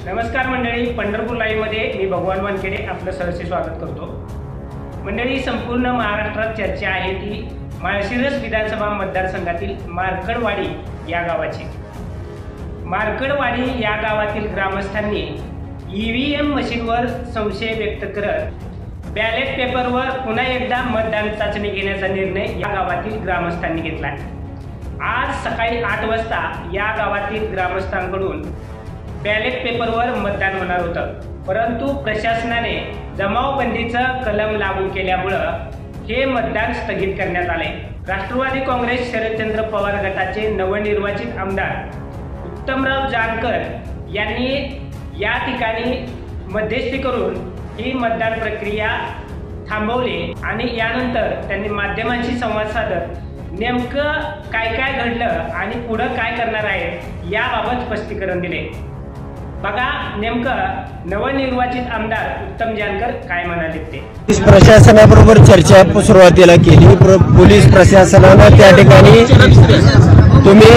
नमस्कार मंडळी, पंढरपूर लाईव्ह मध्ये मी भगवान वानखेडे आपलं सहर्ष स्वागत करतो। मंडळी, संपूर्ण महाराष्ट्रात चर्चा आहे ती माळशिरस विधानसभा मतदारसंघातील मार्कडवाडी या गावाची। मार्कडवाडी या गावातील ग्रामस्थांनी ईव्हीएम मशीनवर संशय व्यक्त करत बॅलेट पेपरवर पुन्हा एकदा मतदान चाचणी घेण्याचा निर्णय या गावातील ग्रामस्थांनी घेतला। आज सकाळी 8 वाजता या गावातील ग्रामस्थांकडून बॅलेट पेपरवर मतदान होणार होतं, परंतु प्रशासनाने जमावबंदीचं कलम लागू केल्यामुळे हे मतदान स्थगित करण्यात आले। राष्ट्रवादी काँग्रेस शरदचंद्र पवार गटाचे नवनिर्वाचित आमदार उत्तमराव जानकर यांनी या ठिकाणी मध्यस्थी करून ही मतदान प्रक्रिया थांबवली आणि यानंतर त्यांनी माध्यमांशी संवाद साधत नेमकं काय काय घडलं आणि पुढे काय करणार आहे याबाबत स्पष्टीकरण दिले। बघा नेमकं नवनिर्वाचित आमदार उत्तम जानकर काय म्हणाले ते। प्रशासनाबरोबर चर्चा सुरुवातीला केली। पोलीस प्रशासनानं त्या ठिकाणी तुम्ही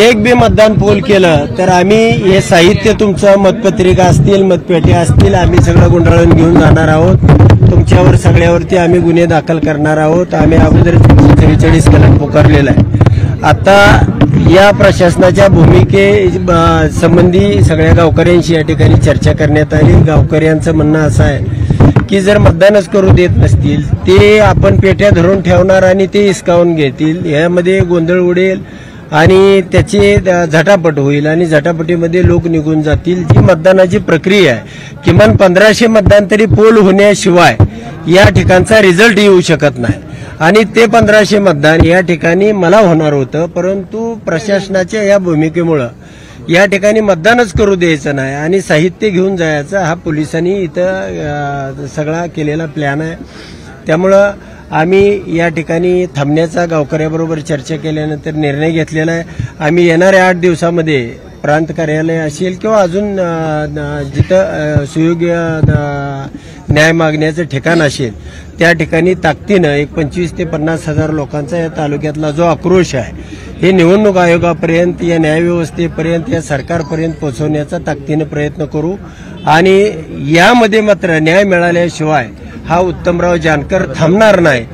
एक बी मतदान पोल केलं तर आम्ही हे साहित्य तुमचं मतपत्रिका असतील मतपेट्या असतील आम्ही सगळं गुंडाळून घेऊन जाणार आहोत। तुमच्यावर सगळ्यावरती आम्ही गुन्हे दाखल करणार आहोत। आम्ही अगोदर 43 कलम पुकारलेला आहे। आता या प्रशासनाच्या भूमिके संबंधी सगळ्या गावकऱ्यांशी या ठिकाणी चर्चा करण्यात आली। गावकऱ्यांचं म्हणणं असं आहे की जर मतदानच करू देत नसतील ते आपण पेट्या धरून ठेवणार आणि ते हिसकावून घेतील, यामध्ये गोंधळ उडेल आणि त्याची झटापट होईल आणि झटापटीमध्ये लोक निघून जातील। जी मतदानाची प्रक्रिया आहे किमान 1500 मतदान तरी पोल होण्याशिवाय या ठिकाणचा रिझल्ट येऊ शकत नाही आणि ते 1500 मतदान या ठिकाणी मला होणार होतं, परंतु प्रशासनाच्या या भूमिकेमुळे या ठिकाणी मतदानच करू द्यायचं नाही आणि साहित्य घेऊन जायचं हा पोलिसांनी इथं सगळा केलेला प्लॅन आहे। त्यामुळं आम्ही या ठिकाणी थांबण्याचा गावकऱ्याबरोबर चर्चा केल्यानंतर निर्णय घेतलेला आहे। आम्ही येणाऱ्या 8 दिवसामध्ये प्रांत कार्यालय असेल किंवा अजून जिथं सुयोग्य न्याय मागण्याचं ठिकाण असेल त्या ठिकाणी ताकदीनं एक 25 ते 50 हजार लोकांचा या तालुक्यातला जो आक्रोश आहे हे निवडणूक आयोगापर्यंत या न्यायव्यवस्थेपर्यंत या सरकारपर्यंत पोहोचवण्याचा ताकदीनं प्रयत्न करू आणि यामध्ये मात्र न्याय मिळाल्याशिवाय हा उत्तमराव जानकर थांबणार नाही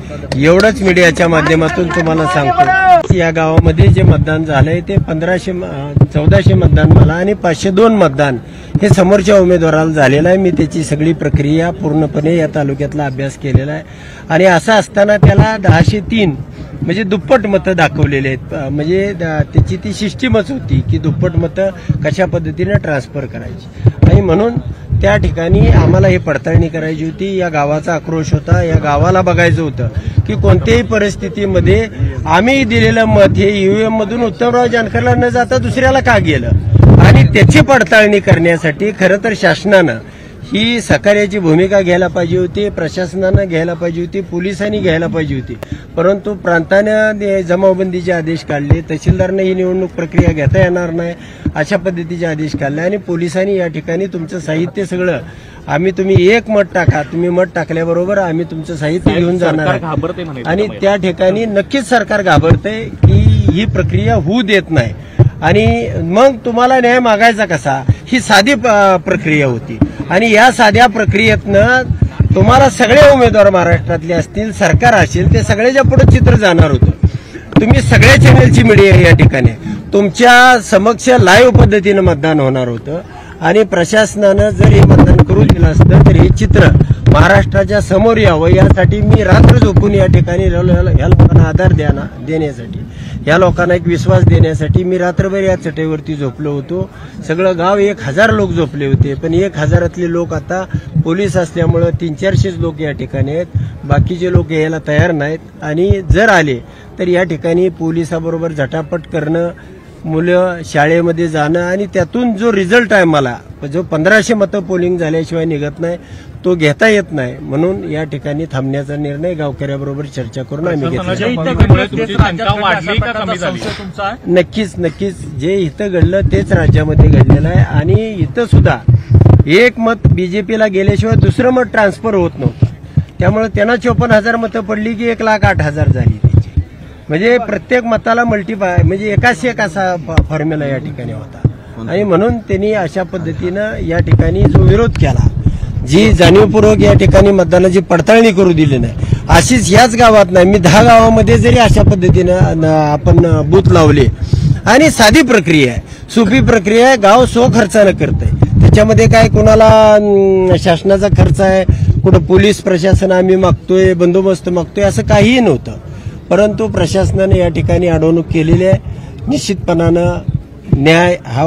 एवढंच मीडियाच्या माध्यमातून तुम्हाला सांगतो। या गावामध्ये जे मतदान झालंय ते 1400 मतदान मला आणि 502 मतदान हे समोरच्या उमेदवाराला झालेलं आहे। मी त्याची सगळी प्रक्रिया पूर्णपणे या तालुक्यातला अभ्यास केलेला आहे आणि असं असताना त्याला 1003 म्हणजे दुप्पट मतं दाखवलेले आहेत। म्हणजे त्याची ती सिस्टीमच होती की दुप्पट मतं कशा पद्धतीने ट्रान्सफर करायची आणि म्हणून त्या ठिकाणी आम्हाला ही पडताळणी करायची होती। या गावाचा आक्रोश होता, या गावाला बघायचं होतं की कोणत्याही परिस्थितीमध्ये आम्ही दिलेलं मत हे ईव्हीएम मधून उत्तमराव जानकरला न जाता दुसऱ्याला का गेलं आणि त्याची पडताळणी करण्यासाठी खरं तर शासनानं ही सहकार्याची भूमिका घ्यायला पाहिजे होती, प्रशासनानं घ्यायला पाहिजे होती, पोलिसांनी घ्यायला पाहिजे होती, परंतु प्रांताने जमावबंदीचे आदेश काढले, तहसीलदारने ही निवडणूक प्रक्रिया घेता येणार नाही अशा पद्धतीचे आदेश काढले आणि पोलिसांनी या ठिकाणी तुमचं साहित्य सगळं आम्ही तुम्ही एक मत टाका, तुम्ही मत टाकल्याबरोबर आम्ही तुमचं साहित्य घेऊन जाणार आणि त्या ठिकाणी नक्कीच सरकार घाबरतंय की ही प्रक्रिया होऊ देत नाही आणि मग तुम्हाला न्याय मागायचा कसा, ही साधी प्रक्रिया होती आणि या साध्या प्रक्रियेतनं तुम्हाला सगळे उमेदवार महाराष्ट्रातले असतील सरकार असेल ते सगळ्याच्या पुढे चित्र जाणार होतं। तुम्ही सगळ्या चॅनलची मीडिया या ठिकाणी तुमच्या समक्ष लाईव्ह पद्धतीनं मतदान होणार होतं आणि प्रशासनानं जर हे मतदान करू दिलं असतं तर हे चित्र महाराष्ट्राच्या समोर यावं यासाठी मी रात्र झोपून या ठिकाणी या लोकांना आधार देण्यासाठी या लोकांना एक विश्वास देण्यासाठी मी रात्रभर या चटईवरती झोपलो होतो। सगळं गाव 1000 लोक झोपले होते पण 1000तले लोक आता पोलीस असल्यामुळे 300-400 लोक या ठिकाणी आहेत, बाकीचे लोक यायला तयार नाहीत आणि जर आले तर या ठिकाणी पोलिसाबरोबर झटापट करणं, मुलं शाळेमध्ये जाणं आणि त्यातून जो रिझल्ट आहे मला जो 1500 मतं पोलिंग झाल्याशिवाय निघत नाही तो घेता येत नाही, म्हणून या ठिकाणी थांबण्याचा निर्णय गावकऱ्याबरोबर चर्चा करून आम्ही घेतला। नक्कीच जे इथं घडलं तेच राज्यामध्ये घडलेलं आहे आणि इथं सुद्धा एक मत बीजेपीला गेल्याशिवाय दुसरं मत ट्रान्सफर होत नव्हतं, त्यामुळे त्यांना 54,000 मतं पडली की 1,08,000 झाली त्याची म्हणजे प्रत्येक मताला म्हणजे एकाच एक असा फॉर्म्युला या ठिकाणी होता आणि म्हणून त्यांनी अशा पद्धतीनं या ठिकाणी जो विरोध केला, जी जाणीवपूर्वक या ठिकाणी मतदानाची पडताळणी करू दिली नाही, अशीच याच गावात नाही, मी 10 गावामध्ये जरी अशा पद्धतीनं आपण बूथ लावले आणि साधी प्रक्रिया आहे, सोपी प्रक्रिया आहे, गाव स्वखर्चानं करतंय, त्याच्यामध्ये काय कोणाला शासनाचा खर्च आहे, कुठं पोलीस प्रशासन आम्ही मागतोय, बंदोबस्त मागतोय, असं काहीही नव्हतं. परंतु प्रशासनाने या ठिकाणी अडवणूक केलेली आहे. निश्चितपणानं न्याय हा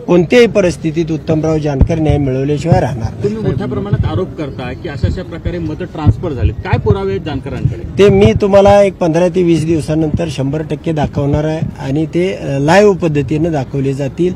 कोणत्याही परिस्थितीत उत्तमराव जानकर न्याय मिळवल्याशिवाय राहणार. तुम्ही मोठ्या प्रमाणात आरोप करता की अशा प्रकारे मतं ट्रान्सफर झाले, काय पुरावे आहेत जानकरांकडे? ते मी तुम्हाला एक 15 ते 20 दिवसानंतर 100% दाखवणार आहे आणि ते लाईव्ह पद्धतीनं दाखवले जातील.